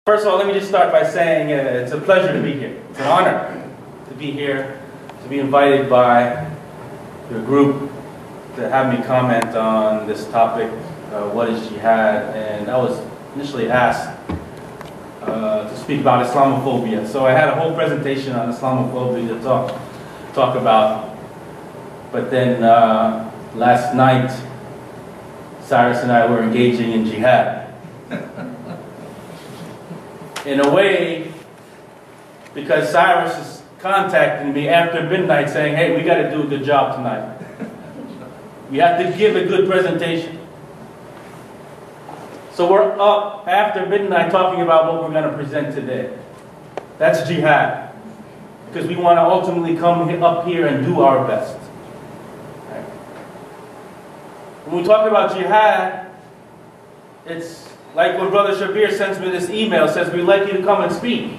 First of all, let me just start by saying it's a pleasure to be here. It's an honor to be here, to be invited by your group to have me comment on this topic, what is jihad, and I was initially asked to speak about Islamophobia. So I had a whole presentation on Islamophobia to talk about, but then last night, Cyrus and I were engaging in jihad. In a way, because Cyrus is contacting me after midnight saying, hey, we got to do a good job tonight. We have to give a good presentation. So we're up after midnight talking about what we're going to present today. That's jihad. Because we want to ultimately come up here and do our best. Right? When we talk about jihad, it's like when Brother Shabir sends me this email, says, we'd like you to come and speak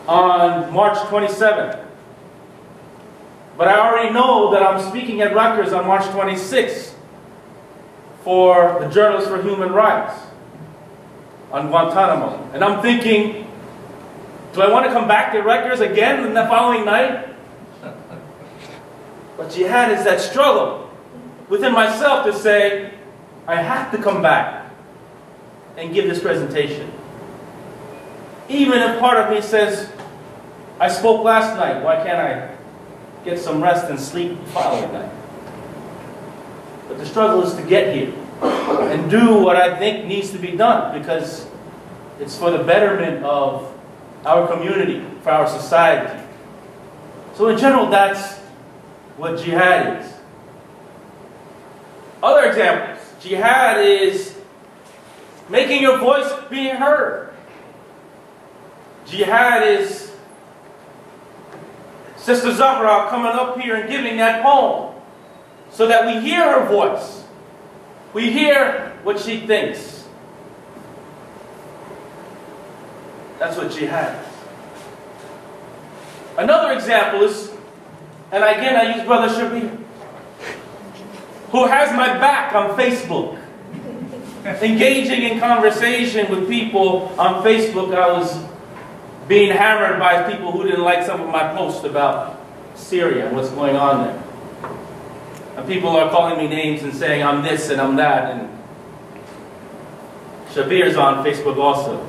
on March 27th. But I already know that I'm speaking at Rutgers on March 26th for the Journalists for Human Rights on Guantanamo. And I'm thinking, do I want to come back to Rutgers again the following night? But jihad is that struggle within myself to say, I have to come back and give this presentation. Even if part of me says, I spoke last night, why can't I get some rest and sleep the following night? But the struggle is to get here and do what I think needs to be done, because it's for the betterment of our community, for our society. So in general, that's what jihad is. Other examples. Jihad is making your voice being heard. Jihad is Sister Zahra coming up here and giving that poem so that we hear her voice. We hear what she thinks. That's what jihad is. Another example is, and again I use Brother Shabir, who has my back on Facebook, engaging in conversation with people on Facebook. I was being hammered by people who didn't like some of my posts about Syria and what's going on there. And people are calling me names and saying I'm this and I'm that. And Shabir's on Facebook also.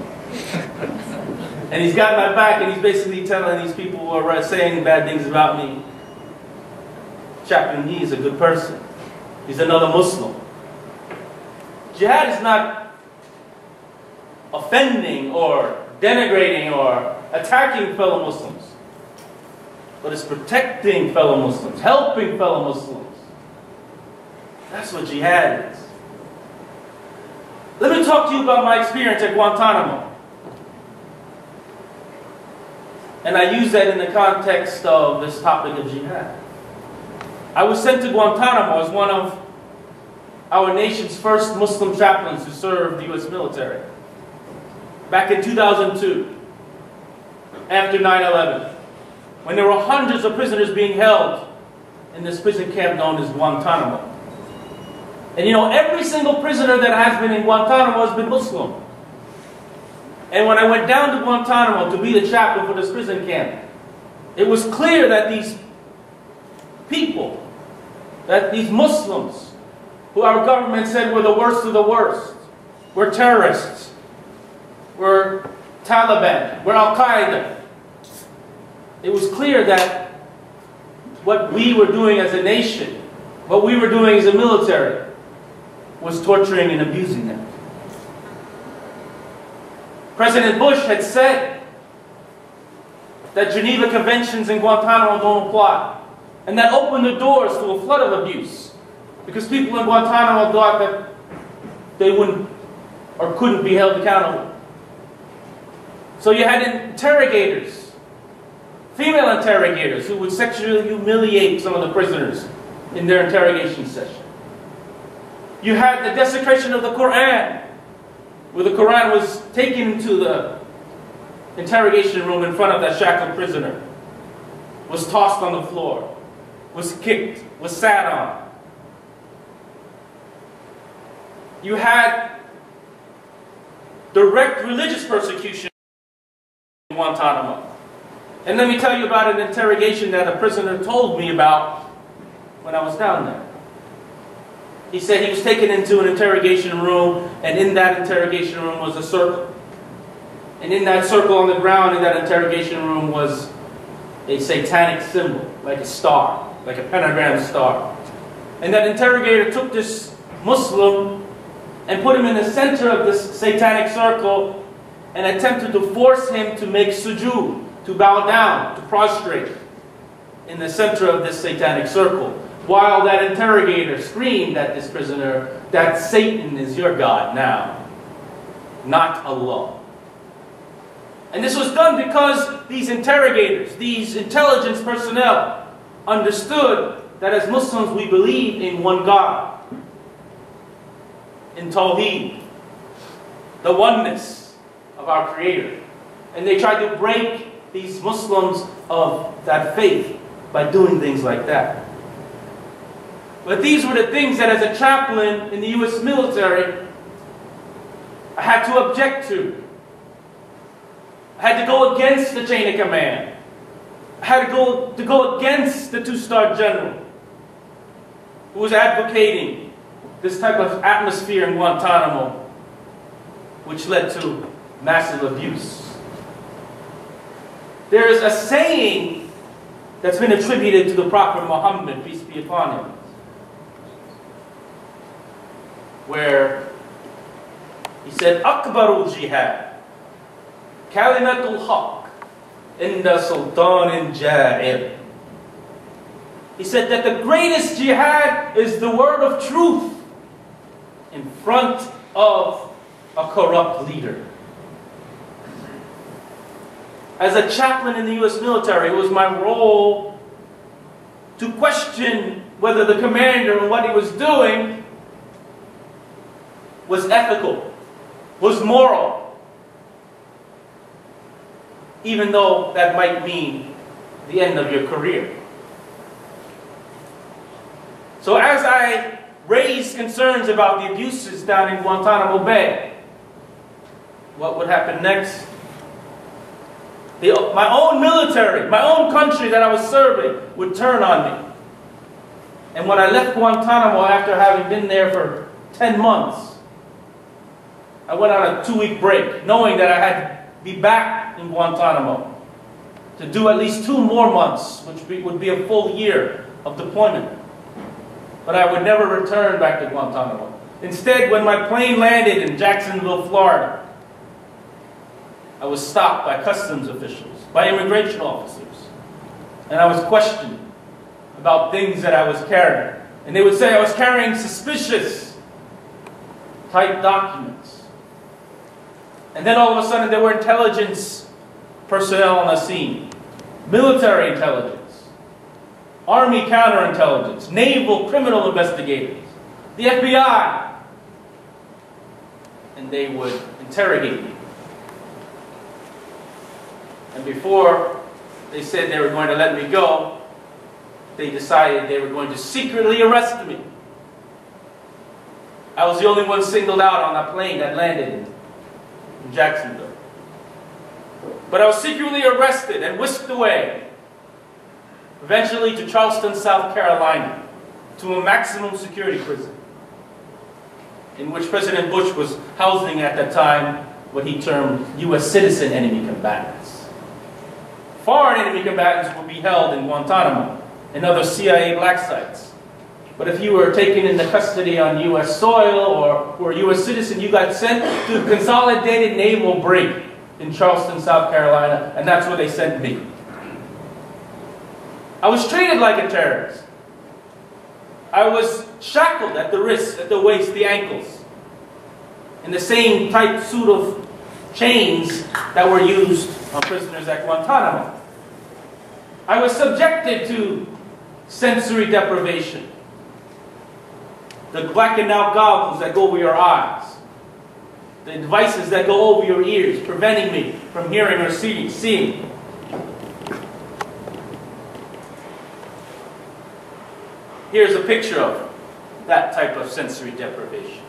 And he's got my back, and he's basically telling these people who are saying bad things about me, Chaplain, he is a good person. He's another Muslim. Jihad is not offending or denigrating or attacking fellow Muslims, but it's protecting fellow Muslims, helping fellow Muslims. That's what jihad is. Let me talk to you about my experience at Guantanamo. And I use that in the context of this topic of jihad. I was sent to Guantanamo as one of our nation's first Muslim chaplains who served the U.S. military. Back in 2002, after 9/11, when there were hundreds of prisoners being held in this prison camp known as Guantanamo. And you know, every single prisoner that has been in Guantanamo has been Muslim. And when I went down to Guantanamo to be the chaplain for this prison camp, it was clear that these people, that these Muslims, who our government said were the worst of the worst, were terrorists, were Taliban, were Al-Qaeda. It was clear that what we were doing as a nation, what we were doing as a military, was torturing and abusing them. President Bush had said that Geneva Conventions in Guantanamo don't apply. And that opened the doors to a flood of abuse, because people in Guantanamo thought that they wouldn't or couldn't be held accountable. So you had interrogators, female interrogators, who would sexually humiliate some of the prisoners in their interrogation session. You had the desecration of the Quran, where the Quran was taken into the interrogation room in front of that shackled prisoner, was tossed on the floor, was kicked, was sat on. You had direct religious persecution in Guantanamo. And let me tell you about an interrogation that a prisoner told me about when I was down there. He said he was taken into an interrogation room, and in that interrogation room was a circle. And in that circle on the ground in that interrogation room was a satanic symbol, like a star, like a pentagram star. And that interrogator took this Muslim and put him in the center of this satanic circle and attempted to force him to make sujood, to bow down, to prostrate in the center of this satanic circle. While that interrogator screamed at this prisoner that Satan is your God now, not Allah. And this was done because these interrogators, these intelligence personnel, understood that as Muslims we believe in one God, in Tawheed, the oneness of our Creator. And they tried to break these Muslims of that faith by doing things like that. But these were the things that as a chaplain in the U.S. military, I had to object to. I had to go against the chain of command. I had to go against the two-star general who was advocating this type of atmosphere in Guantanamo, which led to massive abuse. There is a saying that's been attributed to the Prophet Muhammad, peace be upon him, where he said, Akbarul Jihad, Kalimatul Haq, Inda Sultanin Ja'ir. He said that the greatest jihad is the word of truth in front of a corrupt leader. As a chaplain in the U.S. military, it was my role to question whether the commander and what he was doing was ethical, was moral, even though that might mean the end of your career. So as I raised concerns about the abuses down in Guantanamo Bay, what would happen next? My own military, my own country that I was serving would turn on me. And when I left Guantanamo after having been there for 10 months, I went on a 2-week break, knowing that I had to be back in Guantanamo to do at least 2 more months, which would be a full year of deployment. But I would never return back to Guantanamo. Instead, when my plane landed in Jacksonville, Florida, I was stopped by customs officials, by immigration officers, and I was questioned about things that I was carrying. And they would say I was carrying suspicious type documents. And then all of a sudden there were intelligence personnel on the scene. Military intelligence, Army counterintelligence, naval criminal investigators, the FBI. And they would interrogate me. And before they said they were going to let me go, they decided they were going to secretly arrest me. I was the only one singled out on that plane that landed in Jacksonville. But I was secretly arrested and whisked away, eventually to Charleston, South Carolina, to a maximum security prison, in which President Bush was housing at that time what he termed U.S. citizen enemy combatants. Foreign enemy combatants would be held in Guantanamo and other CIA black sites. But if you were taken into custody on U.S. soil or were a U.S. citizen, you got sent to the Consolidated Naval Brig in Charleston, South Carolina, and that's where they sent me. I was treated like a terrorist. I was shackled at the wrists, at the waist, the ankles, in the same tight suit of chains that were used on prisoners at Guantanamo. I was subjected to sensory deprivation, the blackened out goggles that go over your eyes, the devices that go over your ears, preventing me from hearing or seeing. Here's a picture of that type of sensory deprivation.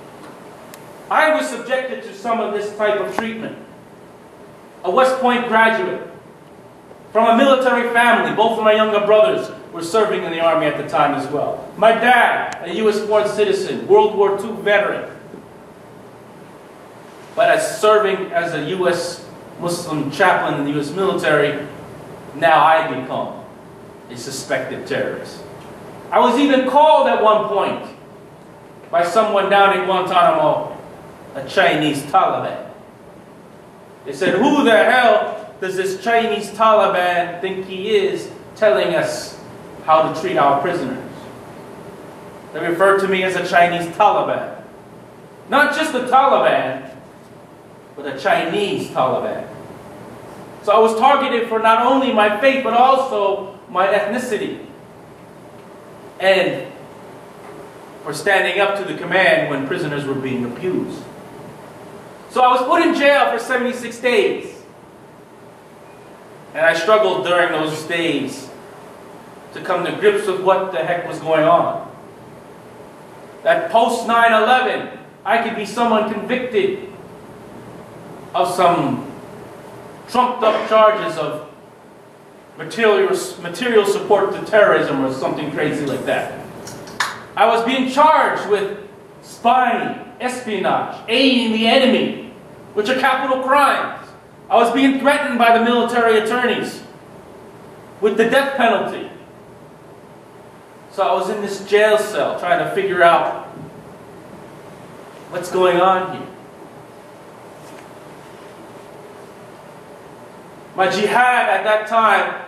I was subjected to some of this type of treatment. A West Point graduate from a military family. Both of my younger brothers were serving in the Army at the time as well. My dad, a U.S. born citizen, World War II veteran. But as serving as a U.S. Muslim chaplain in the U.S. military, now I become a suspected terrorist. I was even called at one point by someone down in Guantanamo a Chinese Taliban. They said, who the hell does this Chinese Taliban think he is telling us how to treat our prisoners? They referred to me as a Chinese Taliban. Not just a Taliban, but a Chinese Taliban. So I was targeted for not only my faith, but also my ethnicity. And for standing up to the command when prisoners were being abused. So I was put in jail for 76 days. And I struggled during those days to come to grips with what the heck was going on. That post 9/11, I could be someone convicted of some trumped up charges of material support to terrorism or something crazy like that. I was being charged with spying, espionage, aiding the enemy, which are capital crimes. I was being threatened by the military attorneys with the death penalty. So I was in this jail cell trying to figure out what's going on here. My jihad at that time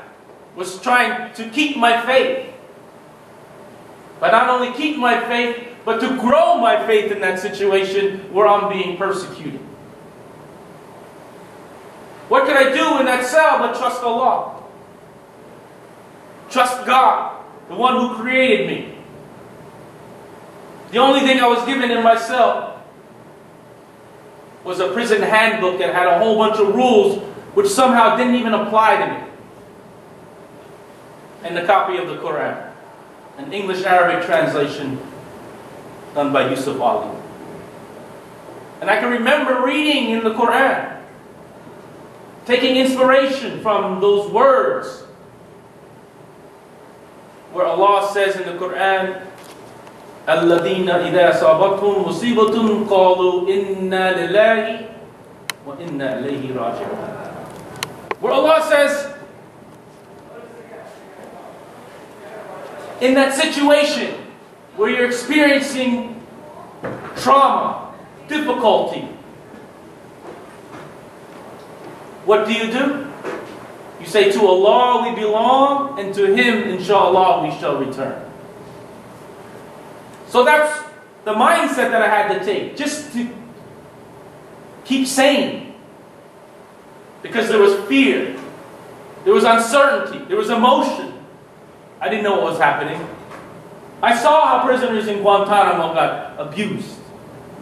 was trying to keep my faith. But not only keep my faith, but to grow my faith in that situation where I'm being persecuted. What could I do in that cell but trust Allah? Trust God, the one who created me. The only thing I was given in my cell was a prison handbook that had a whole bunch of rules which somehow didn't even apply to me. And a copy of the Quran. An English-Arabic translation done by Yusuf Ali. And I can remember reading in the Quran, taking inspiration from those words, where Allah says in the Quran, الَّذِينَ إِذَا أَصَابَتْهُمْ مُصِيبَةٌ قَالُوا إِنَّا لِلَّهِ وَإِنَّا إِلَيْهِ رَاجِعُونَ. Where Allah says, in that situation where you're experiencing trauma, difficulty, what do? You say, to Allah we belong, and to Him, inshallah, we shall return. So that's the mindset that I had to take, just to keep sane. Because there was fear, there was uncertainty, there was emotion. I didn't know what was happening. I saw how prisoners in Guantanamo got abused.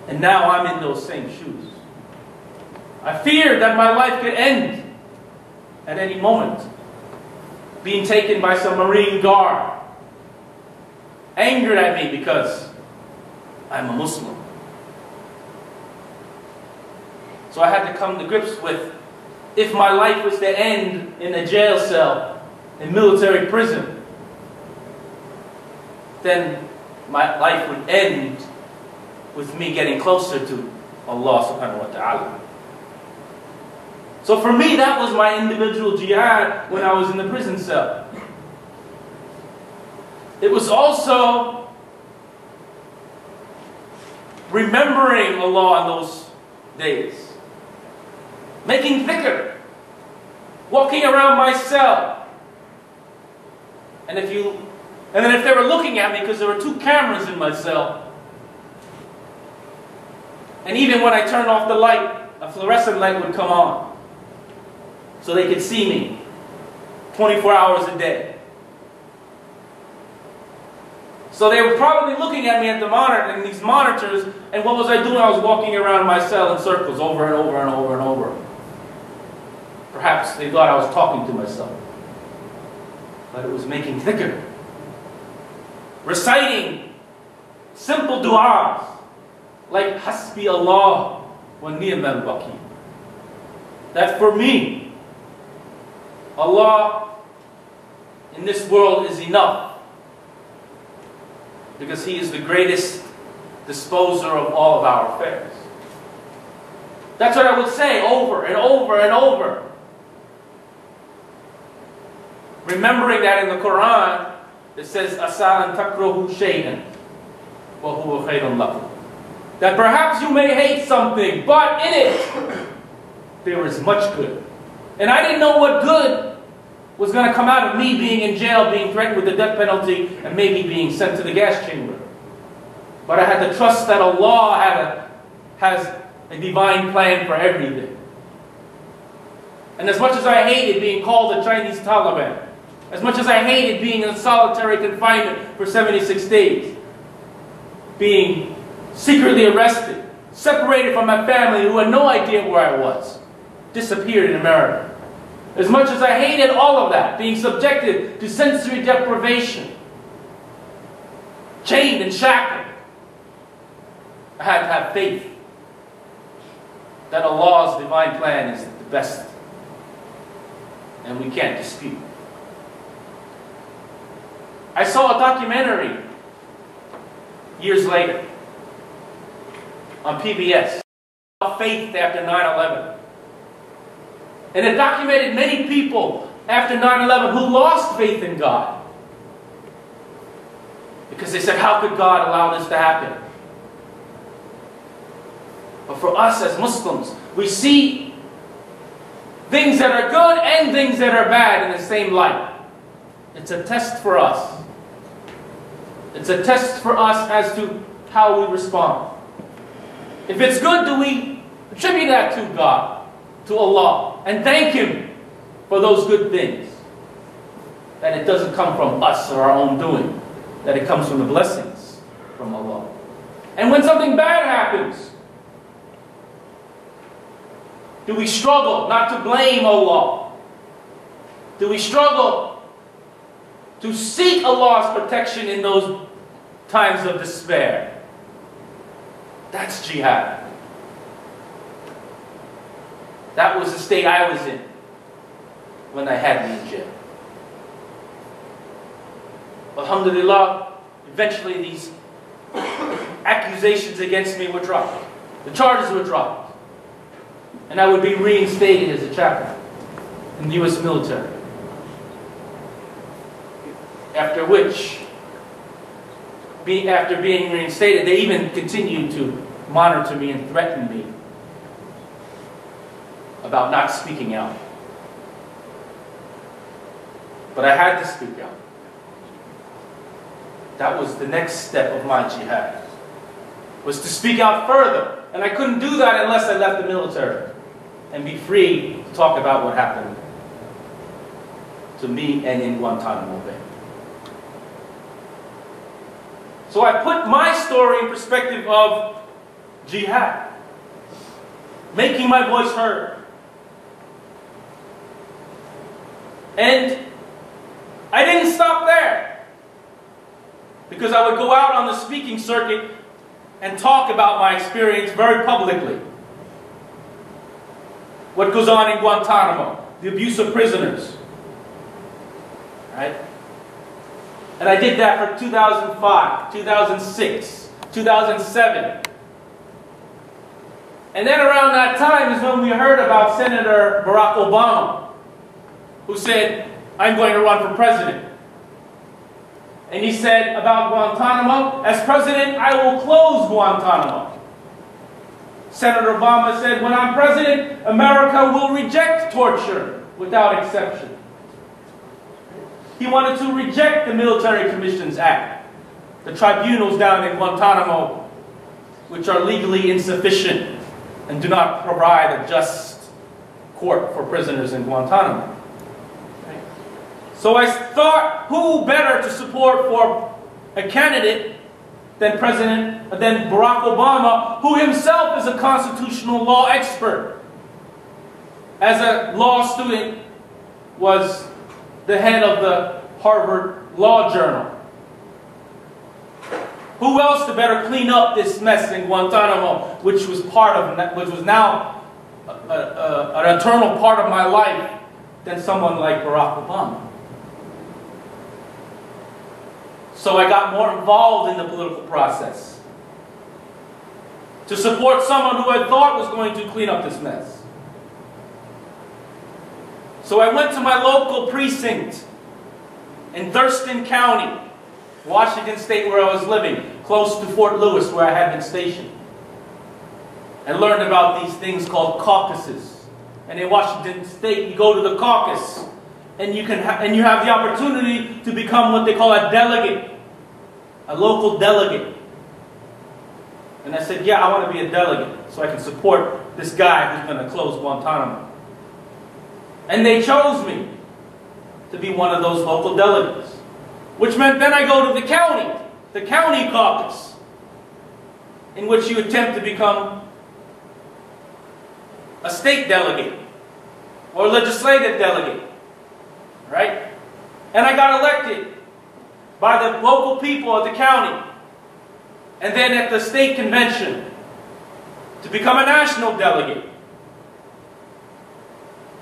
And now I'm in those same shoes. I feared that my life could end at any moment. Being taken by some Marine guard. Angered at me because I'm a Muslim. So I had to come to grips with, if my life was to end in a jail cell, in military prison, then my life would end with me getting closer to Allah subhanahu wa ta'ala. So for me, that was my individual jihad when I was in the prison cell. It was also remembering Allah in those days. Making dhikr. Walking around my cell. And then if they were looking at me, because there were 2 cameras in my cell, and even when I turned off the light, a fluorescent light would come on, so they could see me 24 hours a day. So they were probably looking at me at the monitor, in these monitors, and what was I doing? I was walking around my cell in circles over and over and over and over. Perhaps they thought I was talking to myself, but it was making dhikr. Reciting simple du'as like Hasbi Allah wa ni'mal wakeel. That for me, Allah in this world is enough, because He is the greatest disposer of all of our affairs. That's what I would say over and over and over. Remembering that in the Quran, it says, "Asalan takrahu shay'an wa huwa khayrun lakum." That perhaps you may hate something, but in it, there is much good. And I didn't know what good was going to come out of me being in jail, being threatened with the death penalty, and maybe being sent to the gas chamber. But I had to trust that Allah has a divine plan for everything. And as much as I hated being called a Chinese Taliban, as much as I hated being in solitary confinement for 76 days, being secretly arrested, separated from my family who had no idea where I was, disappeared in America. As much as I hated all of that, being subjected to sensory deprivation, chained and shackled, I had to have faith that Allah's divine plan is the best, and we can't dispute. I saw a documentary years later on PBS about faith after 9/11. And it documented many people after 9/11 who lost faith in God. Because they said, how could God allow this to happen? But for us as Muslims, we see things that are good and things that are bad in the same light. It's a test for us. It's a test for us as to how we respond. If it's good, do we attribute that to God, to Allah, and thank Him for those good things? That it doesn't come from us or our own doing, that it comes from the blessings from Allah. And when something bad happens, do we struggle not to blame Allah? Do we struggle to seek Allah's protection in those times of despair? That's jihad. That was the state I was in when I had me in jail. Alhamdulillah, eventually these accusations against me were dropped. The charges were dropped. And I would be reinstated as a chaplain in the U.S. military. After which, after being reinstated, they even continued to monitor me and threaten me about not speaking out. But I had to speak out. That was the next step of my jihad, was to speak out further. And I couldn't do that unless I left the military and be free to talk about what happened to me and in Guantanamo Bay. So I put my story in perspective of jihad, making my voice heard. And I didn't stop there, because I would go out on the speaking circuit and talk about my experience very publicly. What goes on in Guantanamo, the abuse of prisoners. Right? And I did that for 2005, 2006, 2007. And then around that time is when we heard about Senator Barack Obama, who said, I'm going to run for president. And he said about Guantanamo, as president, I will close Guantanamo. Senator Obama said, when I'm president, America will reject torture without exception. He wanted to reject the Military Commissions Act, the tribunals down in Guantanamo, which are legally insufficient and do not provide a just court for prisoners in Guantanamo. So I thought, who better to support for a candidate than Barack Obama, who himself is a constitutional law expert. As a law student, was the head of the Harvard Law Journal. Who else to better clean up this mess in Guantanamo, which was now an eternal part of my life, than someone like Barack Obama? So I got more involved in the political process to support someone who I thought was going to clean up this mess. So I went to my local precinct in Thurston County, Washington State, where I was living, close to Fort Lewis, where I had been stationed, and learned about these things called caucuses. And in Washington State, you go to the caucus, and you have the opportunity to become what they call a delegate, a local delegate. And I said, yeah, I want to be a delegate so I can support this guy who's going to close Guantanamo. And they chose me to be one of those local delegates, which meant then I go to the county caucus, in which you attempt to become a state delegate or legislative delegate, right? And I got elected by the local people of the county, and then at the state convention to become a national delegate.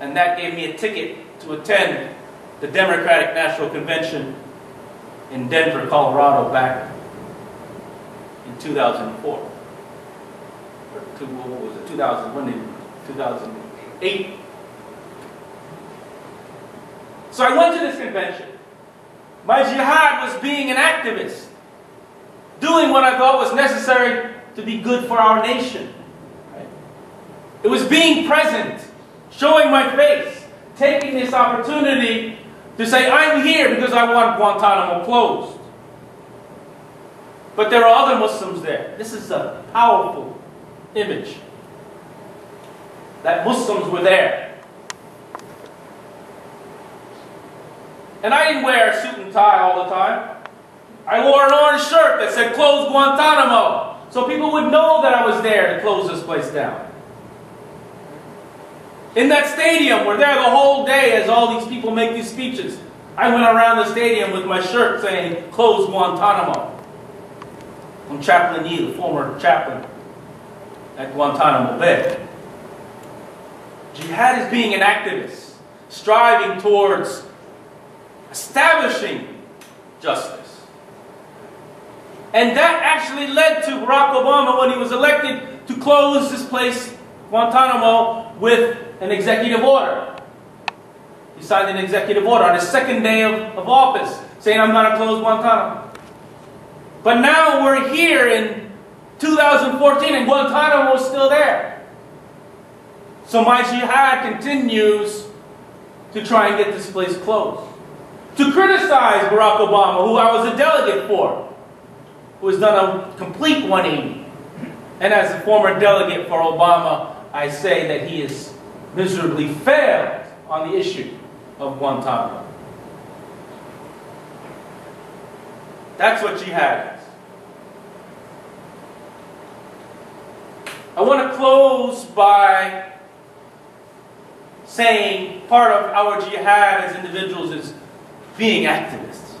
And that gave me a ticket to attend the Democratic National Convention in Denver, Colorado, back in 2004. Or what was it? 2008. So I went to this convention. My jihad was being an activist, doing what I thought was necessary to be good for our nation. Right? It was being present, showing my face, taking this opportunity to say, I'm here because I want Guantanamo closed. But there are other Muslims there. This is a powerful image, that Muslims were there. And I didn't wear a suit and tie all the time. I wore an orange shirt that said, close Guantanamo, so people would know that I was there to close this place down. In that stadium, we're there the whole day as all these people make these speeches. I went around the stadium with my shirt saying, close Guantanamo. I'm Chaplain Yee, the former chaplain at Guantanamo Bay. Jihad is being an activist, striving towards establishing justice. And that actually led to Barack Obama, when he was elected, to close this place, Guantanamo, with an executive order. He signed an executive order on his second day of office, saying, I'm going to close Guantanamo. But now we're here in 2014 and Guantanamo is still there. So my jihad continues to try and get this place closed. To criticize Barack Obama, who I was a delegate for, who has done a complete 180. And as a former delegate for Obama, I say that he has miserably failed on the issue of Guantanamo. That's what jihad is. I want to close by saying part of our jihad as individuals is being activists.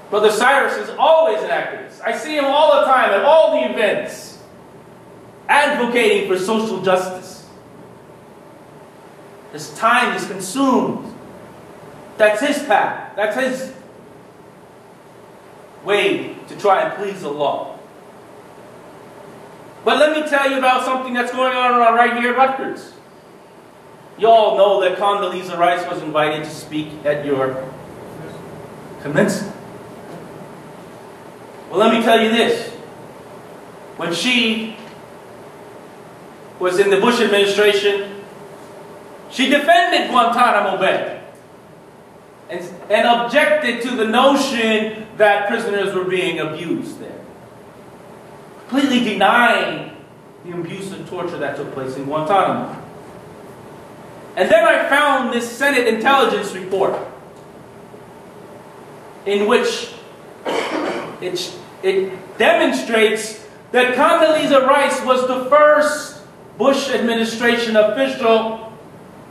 Brother Cyrus is always an activist. I see him all the time at all the events, advocating for social justice. His time is consumed. That's his path. That's his way to try and please Allah. But let me tell you about something that's going on right here at Rutgers. You all know that Condoleezza Rice was invited to speak at your commencement. Well, let me tell you this. When she was in the Bush administration, she defended Guantanamo Bay and objected to the notion that prisoners were being abused there, completely denying the abuse and torture that took place in Guantanamo. And then I found this Senate intelligence report in which it demonstrates that Condoleezza Rice was the first Bush administration official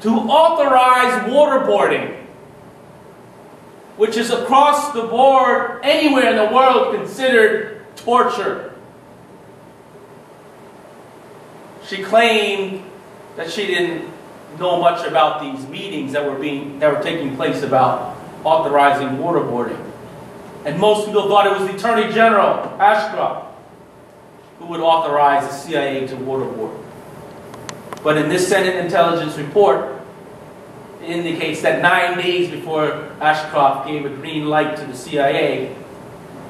to authorize waterboarding which is across the board, anywhere in the world, considered torture. She claimed that she didn't know much about these meetings that were taking place about authorizing waterboarding. And most people thought it was the Attorney General, Ashcroft, who would authorize the CIA to waterboard. But in this Senate intelligence report, it indicates that 9 days before Ashcroft gave a green light to the CIA,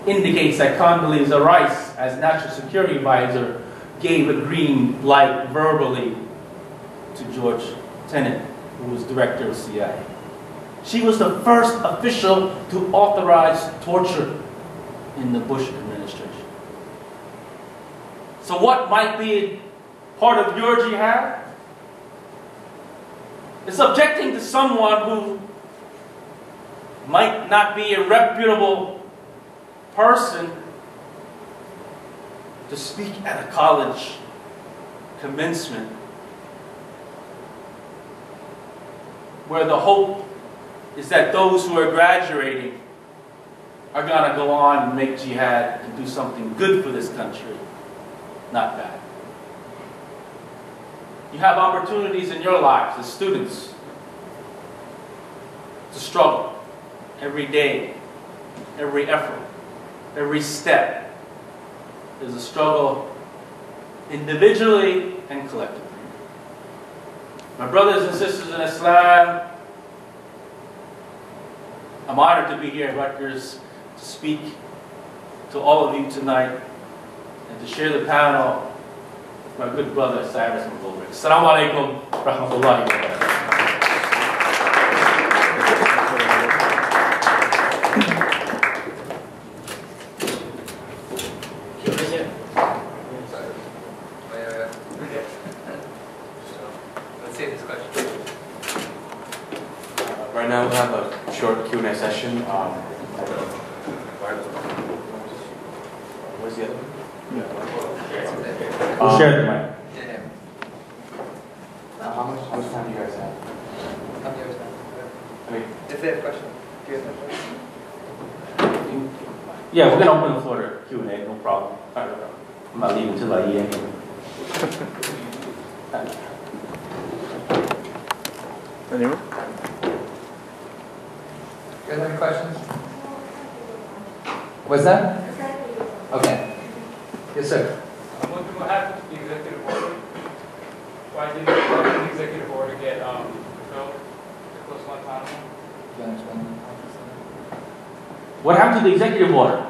indicates that Condoleezza Rice, as National Security Advisor, gave a green light verbally to George Tenet, who was director of CIA. She was the first official to authorize torture in the Bush administration. So what might be part of your jihad? It's objecting to someone who might not be a reputable person to speak at a college commencement where the hope is that those who are graduating are going to go on and make jihad and do something good for this country, not bad. You have opportunities in your lives as students to struggle every day, every effort, every step. There's a struggle individually and collectively. My brothers and sisters in Islam, I'm honored to be here at Rutgers to speak to all of you tonight and to share the panel with my good brother Cyrus McGoldrick. Assalamu alaikum rahmatullahi wa barakatuh. Right now we have a short Q&A session. Where's the other one? We'll share the mic. How much time do you guys have? How many hours now? I mean, If they have a question, do you have a question? Yeah, we're going to open the floor to Q&A, no problem. I'm not leaving until I eat anyway. Anyone? You guys have any questions? What's that? Okay. Yes, sir. I'm wondering what happened to the executive order. Why didn't the executive order get fulfilled to close Guantanamo? Do you want to explain? What happened to the executive order?